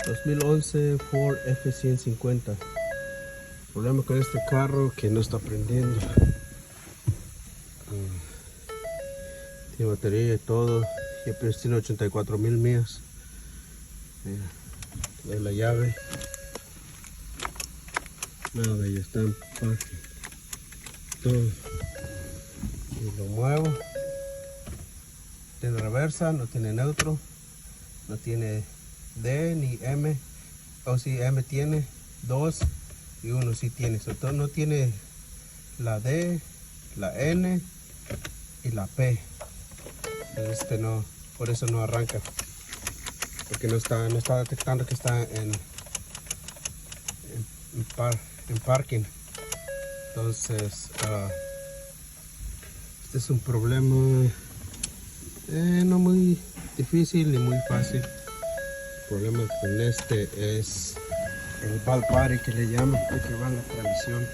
2011 Ford F-150. Problema con este carro que no está prendiendo. Tiene batería y todo. Y apenas tiene 84,000 millas. Mira, la llave. Nada, ya está en parque. Todo. Y lo muevo. Tiene reversa, no tiene neutro. No tiene D ni M. O si M tiene 2 y 1 sí tiene. Sobre todo no tiene la D, la N y la P. Este no, por eso no arranca. Porque no está detectando que está en parking. Entonces este es un problema no muy difícil ni muy fácil. El problema con este es el valve body que le llaman, que va en la transmisión.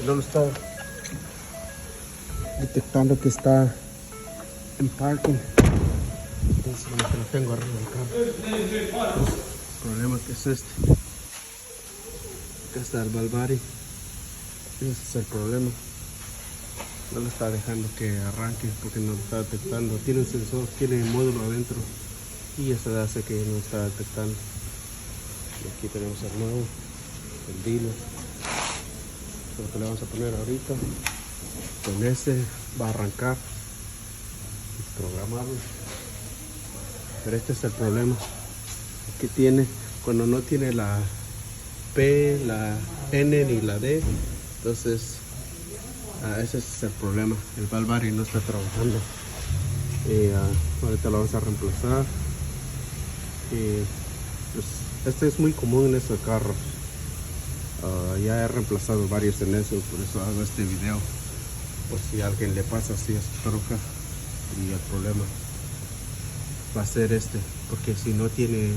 No lo está detectando que está en parking. Entonces lo tengo arriba del carro. Entonces, el problema que es este. Acá está el valve body. Ese es el problema. No lo está dejando que arranque porque no lo está detectando. Tiene un sensor, tiene un módulo adentro y eso hace que no está detectando. Y aquí tenemos el nuevo, el dealer. Lo que le vamos a poner ahorita. Con este va a arrancar y programarlo. Pero este es el problema que tiene cuando no tiene la P, la N ni la D. Entonces ese es el problema. El valve body no está trabajando. Ahorita lo vamos a reemplazar. Pues, este es muy común en estos carros. Ya he reemplazado varios en eso, por eso hago este video. Por si a alguien le pasa así a su troca. Y el problema va a ser este, porque si no tiene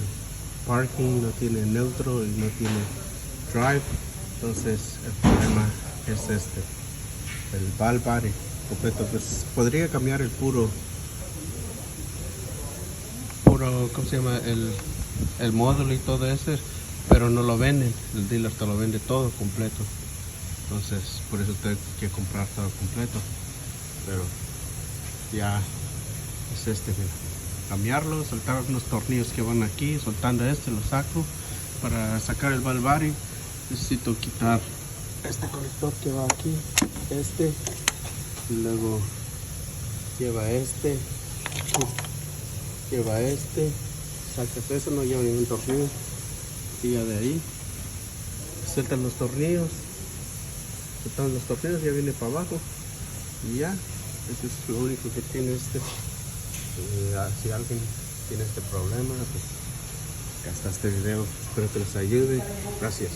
parking, no tiene neutro y no tiene drive, entonces el problema es este, el valve body completo. Pues podría cambiar el puro, ¿cómo se llama? El módulo y todo ese, pero no lo venden, el dealer te lo vende todo completo. Entonces por eso tengo que comprar todo completo, pero ya es este, mira. Cambiarlo, soltar unos tornillos que van aquí, soltando este lo saco. Para sacar el valve body necesito quitar este conector que va aquí, este, y luego lleva este, sacas eso, no lleva ningún tornillo, y ya de ahí sueltan los tornillos, ya viene para abajo y ya. Eso es lo único que tiene este. Si alguien tiene este problema, pues acá está este video. Espero que les ayude. Gracias.